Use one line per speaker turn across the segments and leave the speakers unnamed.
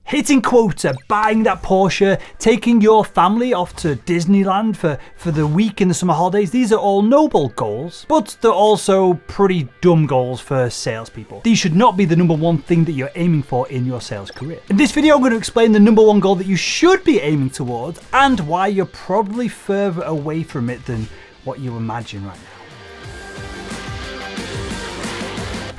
Hitting quota, buying that Porsche, taking your family off to Disneyland for the week in the summer holidays. These are all noble goals, but they're also pretty dumb goals for salespeople. These should not be the number one thing that you're aiming for in your sales career. In this video, I'm going to explain the number one goal that you should be aiming towards and why you're probably further away from it than what you imagine right now.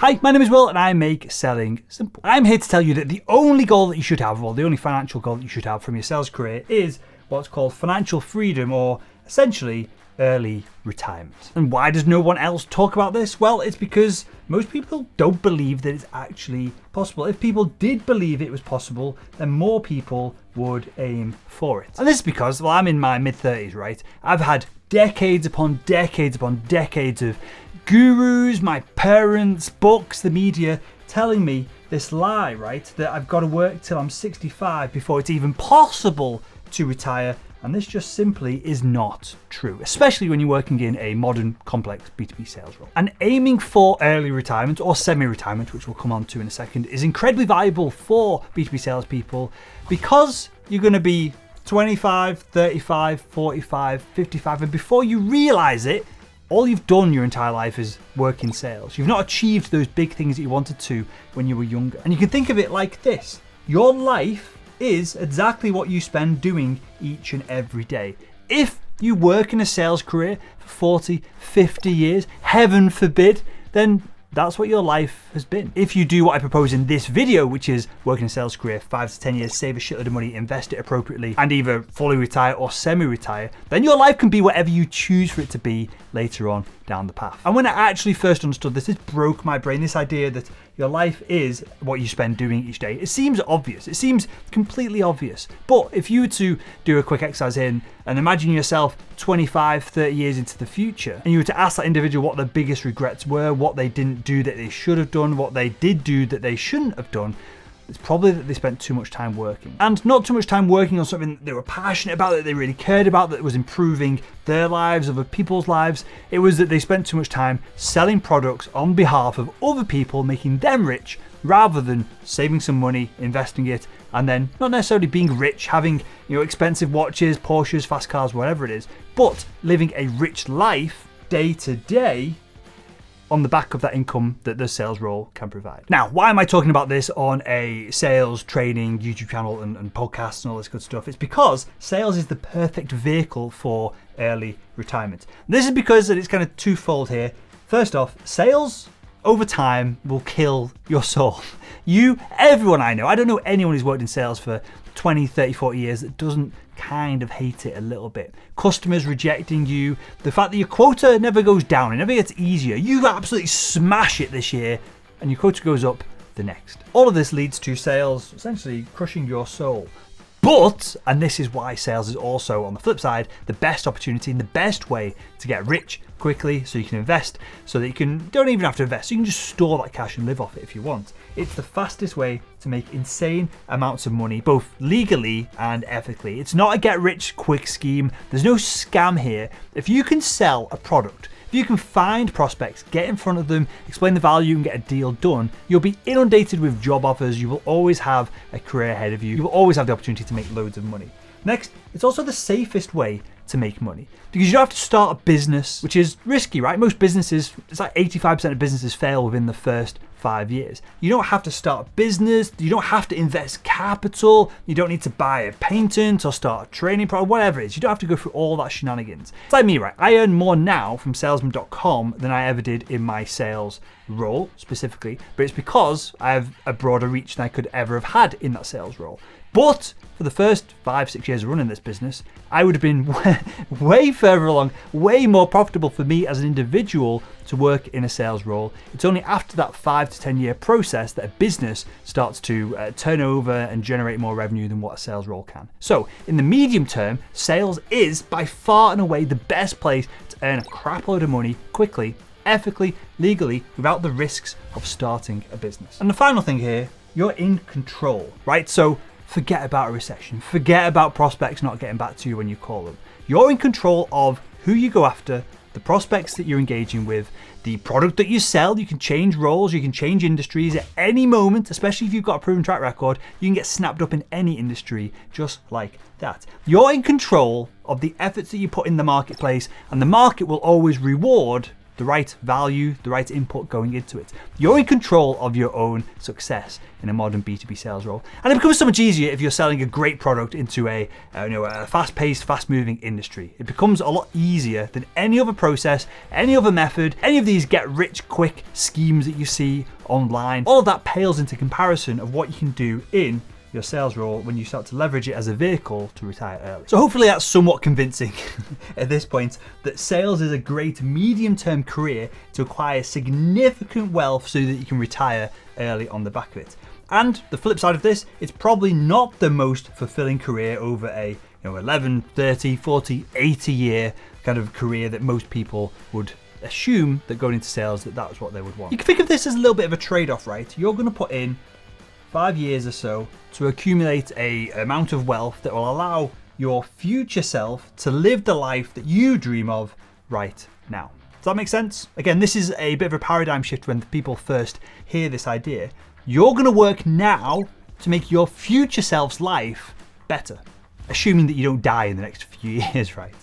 Hi, my name is Will and I make selling simple. I'm here to tell you that the only goal that you should have, or the only financial goal that you should have from your sales career is what's called financial freedom, or essentially early retirement. And why does no one else talk about this? Well, it's because most people don't believe that it's actually possible. If people did believe it was possible, then more people would aim for it. And this is because, well, I'm in my mid-30s, right? I've had decades upon decades upon decades of gurus, my parents, books, the media telling me this lie, right? That I've got to work till I'm 65 before it's even possible to retire. And this just simply is not true, especially when you're working in a modern, complex B2B sales role. And aiming for early retirement or semi-retirement, which we'll come on to in a second, is incredibly valuable for B2B salespeople because you're going to be 25, 35, 45, 55, and before you realize it, all you've done your entire life is work in sales. You've not achieved those big things that you wanted to when you were younger. And you can think of it like this. Your life is exactly what you spend doing each and every day. If you work in a sales career for 40, 50 years, heaven forbid, then that's what your life has been. If you do what I propose in this video, which is work in a sales career 5 to 10 years, save a shitload of money, invest it appropriately, and either fully retire or semi-retire, then your life can be whatever you choose for it to be later on down the path. And when I actually first understood this, it broke my brain, this idea that your life is what you spend doing each day. It seems obvious. It seems completely obvious. But if you were to do a quick exercise in and imagine yourself 25, 30 years into the future, and you were to ask that individual what their biggest regrets were, what they didn't do that they should have done, what they did do that they shouldn't have done, it's probably that they spent too much time working. And not too much time working on something that they were passionate about, that they really cared about, that was improving their lives, other people's lives. It was that they spent too much time selling products on behalf of other people, making them rich, rather than saving some money, investing it, and then not necessarily being rich, having expensive watches, Porsches, fast cars, whatever it is, but living a rich life day to day on the back of that income that the sales role can provide. Now, why am I talking about this on a sales training YouTube channel and podcasts and all this good stuff? It's because sales is the perfect vehicle for early retirement. This is because it's kind of twofold here. First off, sales over time will kill your soul. Everyone I know, I don't know anyone who's worked in sales for 20, 30, 40 years that doesn't kind of hate it a little bit. Customers rejecting you, the fact that your quota never goes down, it never gets easier. You absolutely smash it this year and your quota goes up the next. All of this leads to sales essentially crushing your soul. But, and this is why sales is also, on the flip side, the best opportunity and the best way to get rich quickly so you can invest, so that don't even have to invest, so you can just store that cash and live off it if you want. It's the fastest way to make insane amounts of money, both legally and ethically. It's not a get rich quick scheme. There's no scam here. If you can sell a product, if you can find prospects, get in front of them, explain the value and get a deal done, you'll be inundated with job offers. You will always have a career ahead of you. You will always have the opportunity to make loads of money. Next, it's also the safest way to make money because you don't have to start a business, which is risky, right? Most businesses, it's like 85% of businesses fail within the first 5 years. You don't have to start a business. You don't have to invest capital. You don't need to buy a patent or start a training program, whatever it is. You don't have to go through all that shenanigans. It's like me, right? I earn more now from salesman.com than I ever did in my sales role specifically, but it's because I have a broader reach than I could ever have had in that sales role. But for the first 5-6 years of running this business, I would have been way further along, way more profitable for me as an individual to work in a sales role. It's only after that 5 to 10 year process that a business starts to turn over and generate more revenue than what a sales role can. So in the medium term, sales is by far and away the best place to earn a crap load of money quickly, ethically, legally, without the risks of starting a business. And the final thing here, you're in control, right? So forget about a recession. Forget about prospects not getting back to you when you call them. You're in control of who you go after, the the prospects that you're engaging with, the product that you sell. You can change roles, you can change industries at any moment, especially if you've got a proven track record. You can get snapped up in any industry just like that. You're in control of the efforts that you put in the marketplace, and the market will always reward the right value, the right input going into it. You're in control of your own success in a modern B2B sales role. And it becomes so much easier if you're selling a great product into a fast-paced, fast-moving industry. It becomes a lot easier than any other process, any other method, any of these get-rich-quick schemes that you see online. All of that pales into comparison of what you can do in your sales role when you start to leverage it as a vehicle to retire early. So hopefully that's somewhat convincing at this point that sales is a great medium-term career to acquire significant wealth so that you can retire early on the back of it. And the flip side of this, it's probably not the most fulfilling career over a 11, 30, 40, 80 year kind of career that most people would assume that going into sales that's what they would want. You can think of this as a little bit of a trade-off, right? You're going to put in 5 years or so to accumulate a amount of wealth that will allow your future self to live the life that you dream of right now. Does that make sense? Again, this is a bit of a paradigm shift when people first hear this idea. You're going to work now to make your future self's life better, assuming that you don't die in the next few years, right?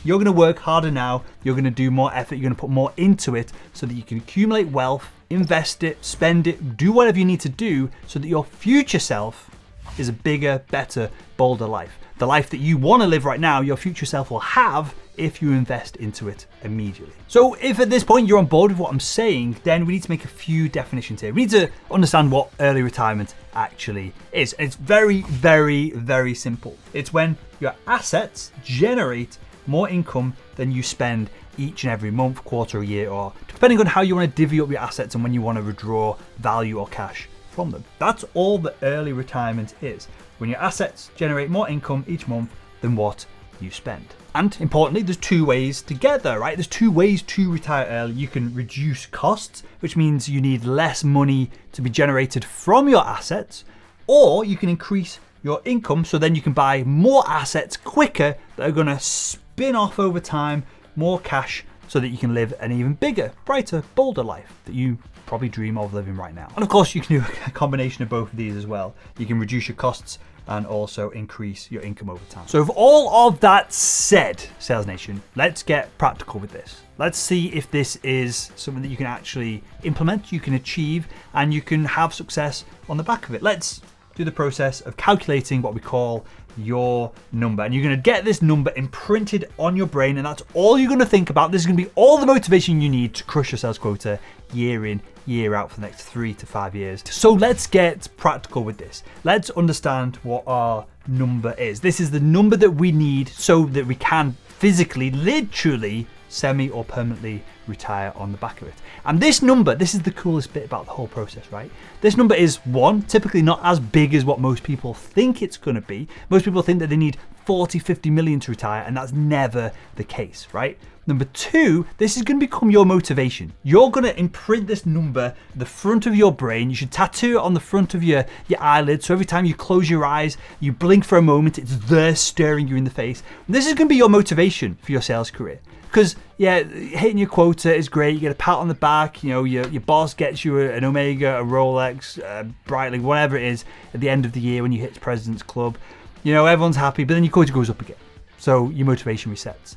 You're going to work harder now, you're going to do more effort, you're going to put more into it so that you can accumulate wealth, invest it, spend it, do whatever you need to do so that your future self is a bigger, better, bolder life. The life that you want to live right now, your future self will have if you invest into it immediately. So if at this point you're on board with what I'm saying, then we need to make a few definitions here. We need to understand what early retirement actually is. It's very, very, very simple. It's when your assets generate more income than you spend each and every month, quarter, or year, or depending on how you want to divvy up your assets and when you want to withdraw value or cash from them. That's all that early retirement is. When your assets generate more income each month than what you spend. And importantly, there's two ways to get there, right? There's two ways to retire early. You can reduce costs, which means you need less money to be generated from your assets, or you can increase your income so then you can buy more assets quicker that are going to spin off over time, more cash, so that you can live an even bigger, brighter, bolder life that you probably dream of living right now. And of course, you can do a combination of both of these as well. You can reduce your costs and also increase your income over time. So with all of that said, Sales Nation, let's get practical with this. Let's see if this is something that you can actually implement, you can achieve, and you can have success on the back of it. Let's do the process of calculating what we call your number. And you're going to get this number imprinted on your brain, and that's all you're going to think about. This is going to be all the motivation you need to crush your sales quota year in, year out for the next 3 to 5 years. So let's get practical with this. Let's understand what our number is. This is the number that we need so that we can physically, literally, semi or permanently retire on the back of it. And this number, this is the coolest bit about the whole process, right? This number is one, typically not as big as what most people think it's going to be. Most people think that they need 40, 50 million to retire, and that's never the case, right? Number two, this is going to become your motivation. You're going to imprint this number at the front of your brain. You should tattoo it on the front of your eyelid. So every time you close your eyes, you blink for a moment, it's there staring you in the face. And this is going to be your motivation for your sales career. Because yeah, hitting your quota is great. You get a pat on the back. You know, your boss gets you an Omega, a Rolex, Breitling, whatever it is at the end of the year when you hit President's Club. You know, everyone's happy, but then your quota goes up again. So your motivation resets.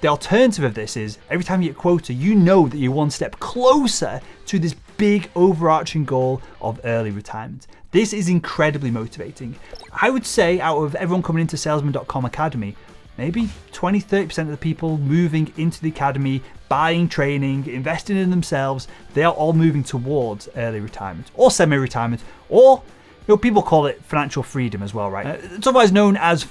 The alternative of this is every time you hit quota, you know that you're one step closer to this big overarching goal of early retirement. This is incredibly motivating. I would say out of everyone coming into salesman.com Academy, maybe 20, 30% of the people moving into the academy, buying training, investing in themselves, they are all moving towards early retirement or semi-retirement, or people call it financial freedom as well, right? It's otherwise known as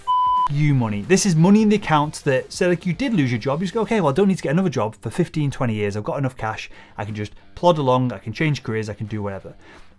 you money. This is money in the account that, say like you did lose your job, you just go, okay, well I don't need to get another job for 15, 20 years. I've got enough cash. I can just plod along. I can change careers. I can do whatever.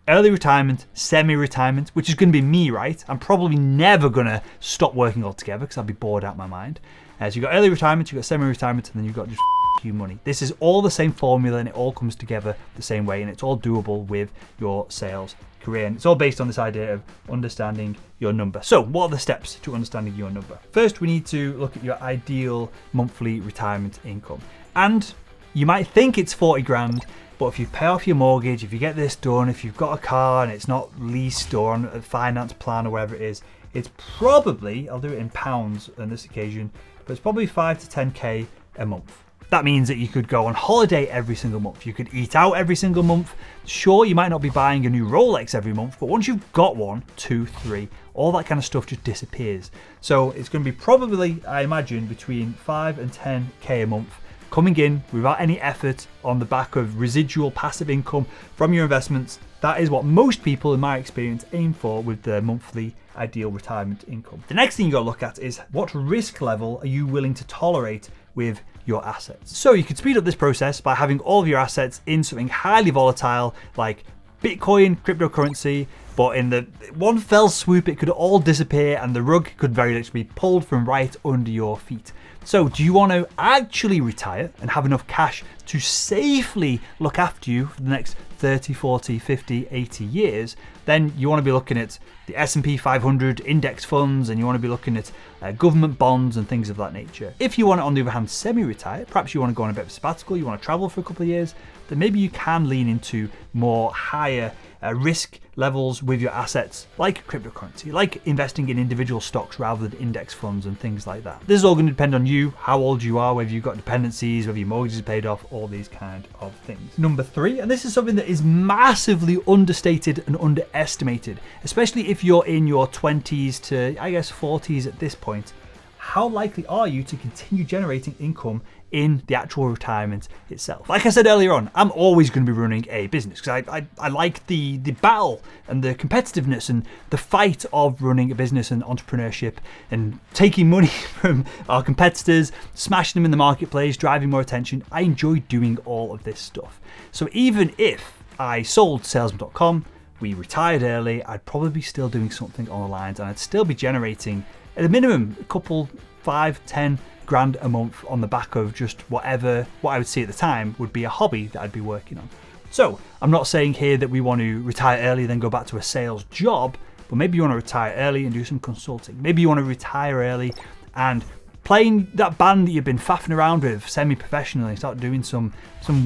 Early retirement, semi-retirement, which is going to be me, right? I'm probably never going to stop working altogether because I'll be bored out of my mind. So you've got early retirement, you've got semi-retirement, and then you've got just you money. This is all the same formula and it all comes together the same way, and it's all doable with your sales career. And it's all based on this idea of understanding your number. So what are the steps to understanding your number? First, we need to look at your ideal monthly retirement income. And you might think it's 40 grand, but if you pay off your mortgage, if you get this done, if you've got a car and it's not leased or on a finance plan or whatever it is, it's probably, I'll do it in pounds on this occasion, but it's probably 5 to 10k a month. That means that you could go on holiday every single month. You could eat out every single month. Sure, you might not be buying a new Rolex every month, but once you've got one, 2, 3, all that kind of stuff just disappears. So it's going to be probably, I imagine, between 5 and 10k a month coming in without any effort on the back of residual passive income from your investments. That is what most people, in my experience, aim for with their monthly ideal retirement income. The next thing you got to look at is what risk level are you willing to tolerate with your assets. So you could speed up this process by having all of your assets in something highly volatile like Bitcoin, cryptocurrency, but in the one fell swoop it could all disappear and the rug could very literally be pulled from right under your feet. So do you want to actually retire and have enough cash to safely look after you for the next 30, 40, 50, 80 years? Then you want to be looking at the S&P 500 index funds, and you want to be looking at government bonds and things of that nature. If you want to, on the other hand, semi-retire, perhaps you want to go on a bit of a sabbatical, you want to travel for a couple of years, then maybe you can lean into more higher risk levels with your assets, like cryptocurrency, like investing in individual stocks rather than index funds and things like that. This is all going to depend on you, how old you are, whether you've got dependencies, whether your mortgage is paid off, all these kind of things. Number 3, and this is something that is massively understated and underestimated, especially if you're in your 20s to, I guess, 40s at this point. How likely are you to continue generating income in the actual retirement itself? Like I said earlier on, I'm always going to be running a business because I like the battle and the competitiveness and the fight of running a business and entrepreneurship and taking money from our competitors, smashing them in the marketplace, driving more attention. I enjoy doing all of this stuff. So even if I sold Salesman.com, we retired early, I'd probably be still doing something on the lines and I'd still be generating at a minimum a couple, 5, 10 grand a month on the back of just what I would see at the time would be a hobby that I'd be working on. So I'm not saying here that we want to retire early then go back to a sales job, but maybe you want to retire early and do some consulting. Maybe you want to retire early and playing that band that you've been faffing around with semi-professionally, start doing some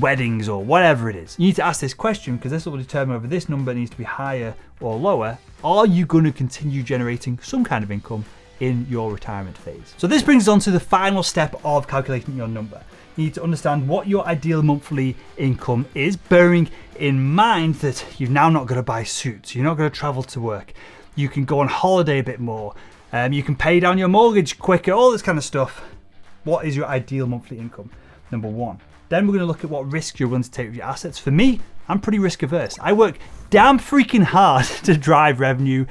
weddings or whatever it is. You need to ask this question because this will determine whether this number needs to be higher or lower. Are you going to continue generating some kind of income in your retirement phase? So this brings us on to the final step of calculating your number. You need to understand what your ideal monthly income is, bearing in mind that you've now not got to buy suits, you're not going to travel to work, you can go on holiday a bit more, you can pay down your mortgage quicker, all this kind of stuff. What is your ideal monthly income? Number 1. Then we're going to look at what risk you're willing to take with your assets. For me, I'm pretty risk averse. I work damn freaking hard to drive revenue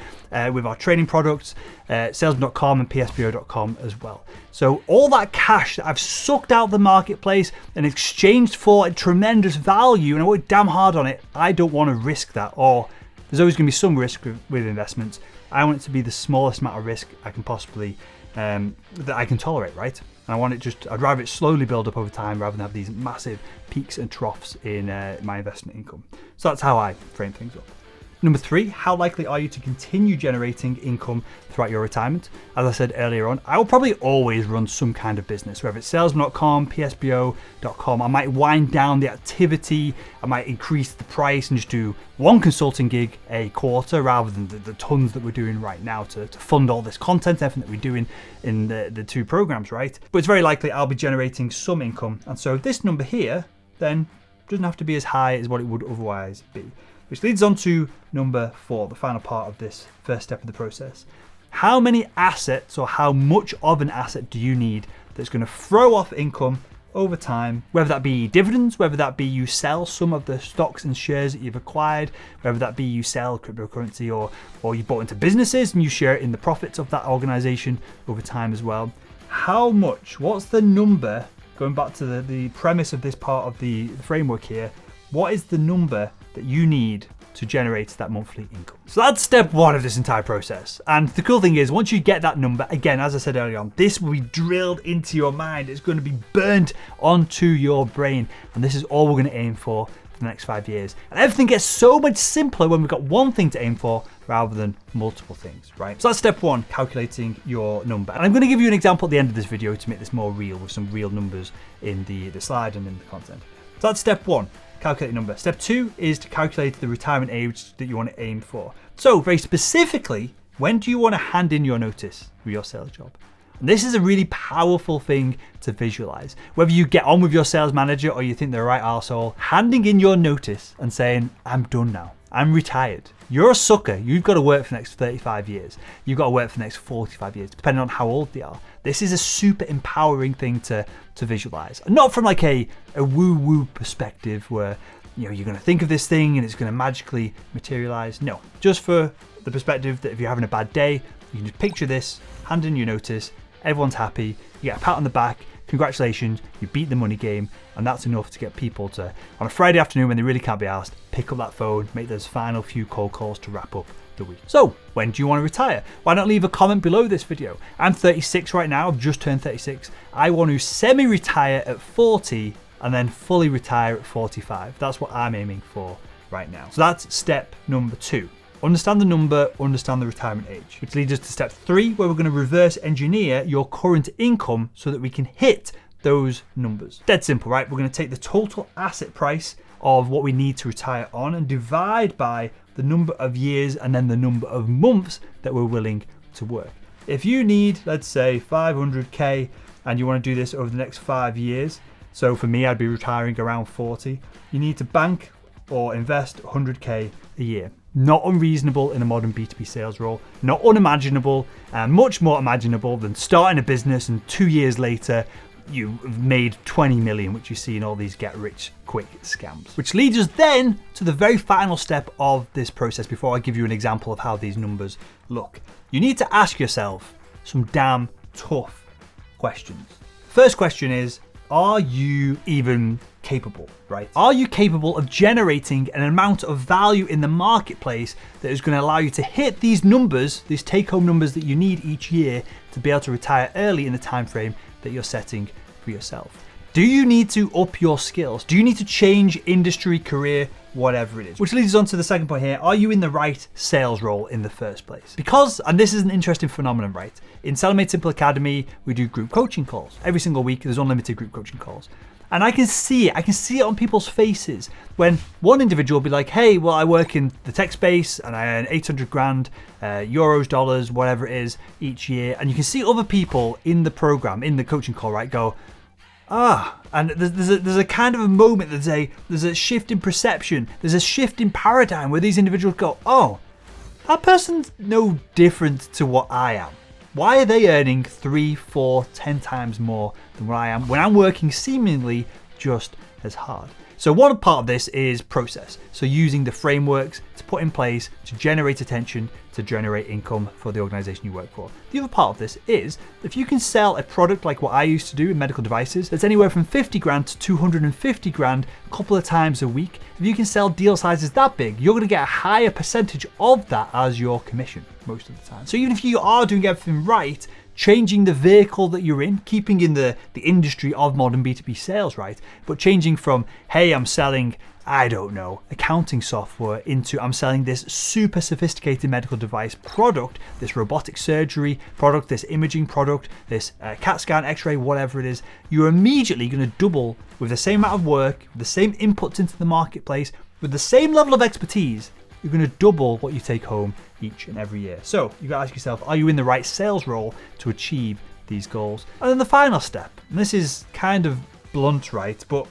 with our training products, Salesman.com and PSPO.com as well. So all that cash that I've sucked out of the marketplace and exchanged for a tremendous value, and I work damn hard on it, I don't want to risk that. Or there's always going to be some risk with investments. I want it to be the smallest amount of risk I can possibly, that I can tolerate, right? And I want it I'd rather it slowly build up over time rather than have these massive peaks and troughs in my investment income. So that's how I frame things up. Number 3, how likely are you to continue generating income throughout your retirement? As I said earlier on, I will probably always run some kind of business, whether it's Salesman.com, PSPO.com. I might wind down the activity, I might increase the price and just do one consulting gig a quarter rather than the tons that we're doing right now to fund all this content, everything that we're doing in the 2 programs, right? But it's very likely I'll be generating some income. And so this number here then doesn't have to be as high as what it would otherwise be. Which leads on to number 4, the final part of this first step of the process. How many assets or how much of an asset do you need that's going to throw off income over time, whether that be dividends, whether that be you sell some of the stocks and shares that you've acquired, whether that be you sell cryptocurrency or you bought into businesses and you share in the profits of that organization over time as well. How much? What's the number? Going back to the premise of this part of the framework here, what is the number that you need to generate that monthly income? So that's step 1 of this entire process. And the cool thing is, once you get that number, again, as I said earlier on, this will be drilled into your mind. It's going to be burnt onto your brain. And this is all we're going to aim for the next 5 years. And everything gets so much simpler when we've got one thing to aim for rather than multiple things, right? So that's step one, calculating your number. And I'm going to give you an example at the end of this video to make this more real, with some real numbers in the slide and in the content. So that's step one, calculate your number. Step two is to calculate the retirement age that you want to aim for. So very specifically, when do you want to hand in your notice for your sales job? And this is a really powerful thing to visualize. Whether you get on with your sales manager or you think they're a right arsehole, handing in your notice and saying, I'm done now. I'm retired. You're a sucker. You've got to work for the next 35 years. You've got to work for the next 45 years, depending on how old they are. This is a super empowering thing to visualize. Not from like a woo-woo perspective where you're going to think of this thing and it's going to magically materialize. No, just for the perspective that if you're having a bad day, you can just picture this, hand in your notice, everyone's happy, you get a pat on the back, congratulations, you beat the money game, and that's enough to get people to, on a Friday afternoon when they really can't be asked, pick up that phone, make those final few cold calls to wrap up the week. So, when do you want to retire? Why not leave a comment below this video? I'm 36 right now, I've just turned 36. I want to semi-retire at 40 and then fully retire at 45. That's what I'm aiming for right now. So that's step number two. Understand the number, understand the retirement age. Which leads us to step three, where we're going to reverse engineer your current income so that we can hit those numbers. Dead simple, right? We're going to take the total asset price of what we need to retire on and divide by the number of years and then the number of months that we're willing to work. If you need, let's say, 500K and you want to do this over the next 5 years, so for me, I'd be retiring around 40, you need to bank or invest 100K a year. Not unreasonable in a modern B2B sales role, not unimaginable, and much more imaginable than starting a business and 2 years later you've made 20 million, which you see in all these get rich quick scams. Which leads us then to the very final step of this process before I give you an example of how these numbers look. You need to ask yourself some damn tough questions. First question is, are you even capable, right? Are you capable of generating an amount of value in the marketplace that is going to allow you to hit these numbers, these take-home numbers that you need each year to be able to retire early in the time frame that you're setting for yourself? Do you need to up your skills? Do you need to change industry, career, whatever it is? Which leads us on to the second point here. Are you in the right sales role in the first place? Because, and this is an interesting phenomenon, right? In Selling Made Simple Academy, we do group coaching calls. Every single week, there's unlimited group coaching calls. And I can see it on people's faces when one individual will be like, hey, well, I work in the tech space and I earn 800 grand, euros, dollars, whatever it is each year. And you can see other people in the program, in the coaching call, right, go, and there's a kind of a moment, there's a shift in perception, there's a shift in paradigm where these individuals go, oh, that person's no different to what I am. Why are they earning 3, 4, 10 times more than what I am when I'm working seemingly just as hard? So one part of this is process. So using the frameworks to put in place to generate attention, to generate income for the organization you work for. The other part of this is if you can sell a product like what I used to do in medical devices, that's anywhere from 50 grand to 250 grand a couple of times a week. If you can sell deal sizes that big, you're going to get a higher percentage of that as your commission most of the time. So even if you are doing everything right, changing the vehicle that you're in, keeping in the industry of modern B2B sales, right? But changing from, hey, I'm selling, I don't know, accounting software into I'm selling this super sophisticated medical device product, this robotic surgery product, this imaging product, this CAT scan, x-ray, whatever it is, you're immediately going to double with the same amount of work, with the same inputs into the marketplace, with the same level of expertise. You're going to double what you take home each and every year. So you've got to ask yourself, are you in the right sales role to achieve these goals? And then the final step, and this is kind of blunt, right? But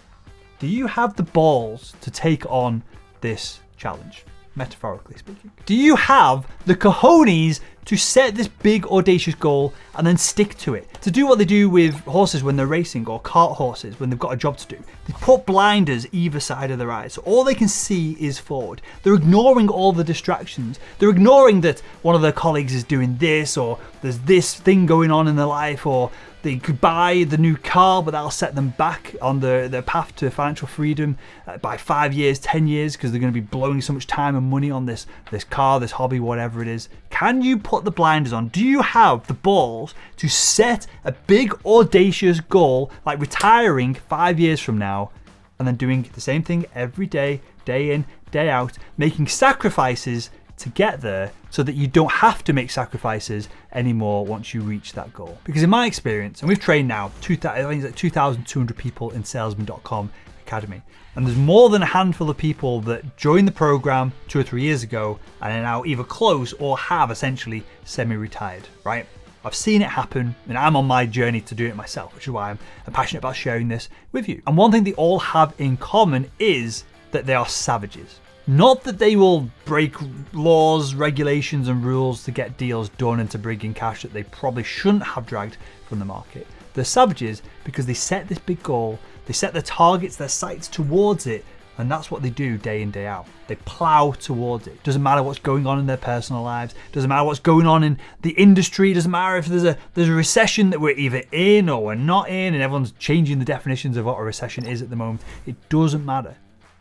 do you have the balls to take on this challenge? Metaphorically speaking. Do you have the cojones to set this big audacious goal and then stick to it? To do what they do with horses when they're racing or cart horses when they've got a job to do. They put blinders either side of their eyes. So all they can see is forward. They're ignoring all the distractions. They're ignoring that one of their colleagues is doing this, or there's this thing going on in their life, or they could buy the new car, but that'll set them back on their path to financial freedom by 5 years, 10 years, because they're going to be blowing so much time and money on this car, this hobby, whatever it is. Can you put the blinders on? Do you have the balls to set a big, audacious goal, like retiring 5 years from now, and then doing the same thing every day, day in, day out, making sacrifices to get there so that you don't have to make sacrifices anymore once you reach that goal. Because in my experience, and we've trained now, I think it's like 2,200 people in Salesman.com Academy. And there's more than a handful of people that joined the program 2 or 3 years ago and are now either close or have essentially semi-retired, right? I've seen it happen, and I'm on my journey to do it myself, which is why I'm passionate about sharing this with you. And one thing they all have in common is that they are savages. Not that they will break laws, regulations, and rules to get deals done and to bring in cash that they probably shouldn't have dragged from the market. They're savages because they set this big goal, they set their targets, their sights towards it, and that's what they do day in, day out. They plow towards it. Doesn't matter what's going on in their personal lives. Doesn't matter what's going on in the industry. Doesn't matter if there's a recession that we're either in or we're not in, and everyone's changing the definitions of what a recession is at the moment. It doesn't matter.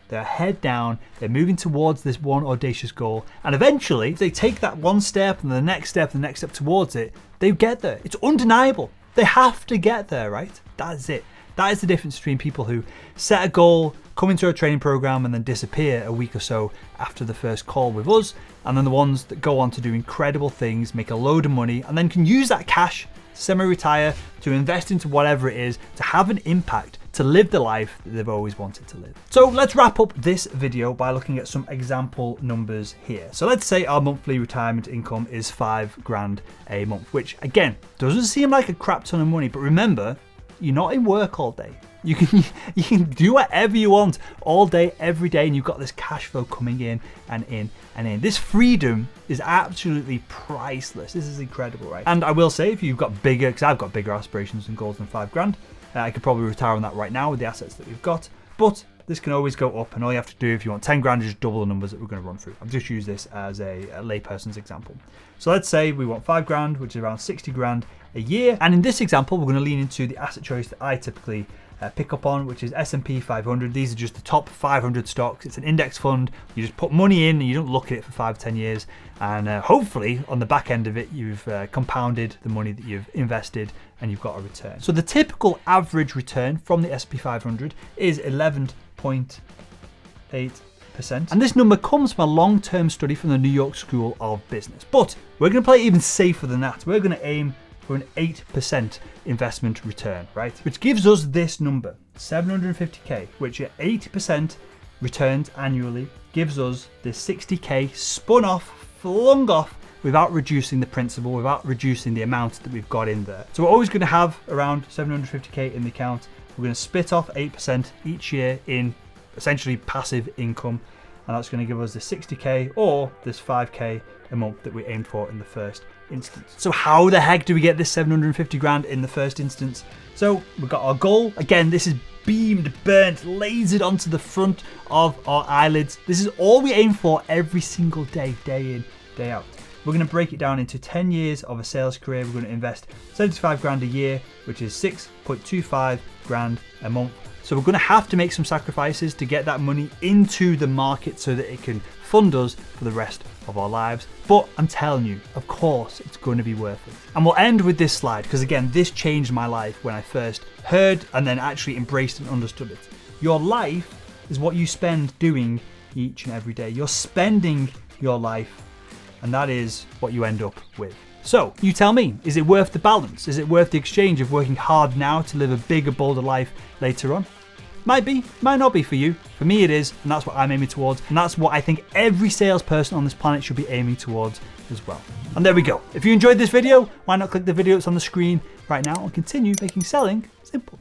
They're head down, they're moving towards this one audacious goal, and eventually, if they take that one step and the next step and the next step towards it, they get there. It's undeniable. They have to get there, right? That's it. That is the difference between people who set a goal, come into a training program, and then disappear a week or so after the first call with us, and then the ones that go on to do incredible things, make a load of money, and then can use that cash, semi-retire, to invest into whatever it is, to have an impact, to live the life that they've always wanted to live. So let's wrap up this video by looking at some example numbers here. So let's say our monthly retirement income is $5,000 a month, which again, doesn't seem like a crap ton of money, but remember, you're not in work all day. You can do whatever you want all day, every day, and you've got this cash flow coming in and in and in. This freedom is absolutely priceless. This is incredible, right? And I will say, if you've got bigger, because I've got bigger aspirations and goals than $5,000, I could probably retire on that right now with the assets that we've got, but this can always go up, and all you have to do if you want 10 grand is just double the numbers that we're going to run through. I've just used this as a layperson's example. So let's say we want 5 grand, which is around 60 grand a year. And in this example, we're going to lean into the asset choice that I typically pick up on, which is S&P 500. These are just the top 500 stocks. It's an index fund. You just put money in and you don't look at it for 5-10 years. And hopefully on the back end of it, you've compounded the money that you've invested and you've got a return. So the typical average return from the S&P 500 is 11.8%. And this number comes from a long-term study from the New York School of Business. But we're going to play even safer than that. We're going to aim for an 8% investment return, right? Which gives us this number, 750K, which at 8% returns annually gives us this 60K spun off, flung off, without reducing the principal, without reducing the amount that we've got in there. So we're always going to have around 750K in the account. We're going to split off 8% each year in essentially passive income. And that's going to give us the 60K or this 5K a month that we aimed for in the first instance. So how the heck do we get this 750 grand in the first instance? So we've got our goal. Again, this is beamed, burnt, lasered onto the front of our eyelids. This is all we aim for every single day, day in, day out. We're going to break it down into 10 years of a sales career. We're going to invest 75 grand a year, which is 6.25 grand a month. So we're going to have to make some sacrifices to get that money into the market so that it can fund us for the rest of our lives. But I'm telling you, of course, it's going to be worth it. And we'll end with this slide because again, this changed my life when I first heard and then actually embraced and understood it. Your life is what you spend doing each and every day. You're spending your life, and that is what you end up with. So you tell me, is it worth the balance? Is it worth the exchange of working hard now to live a bigger, bolder life later on? Might be, might not be for you. For me it is, and that's what I'm aiming towards, and that's what I think every salesperson on this planet should be aiming towards as well. And there we go. If you enjoyed this video, why not click the video that's on the screen right now and continue making selling simple.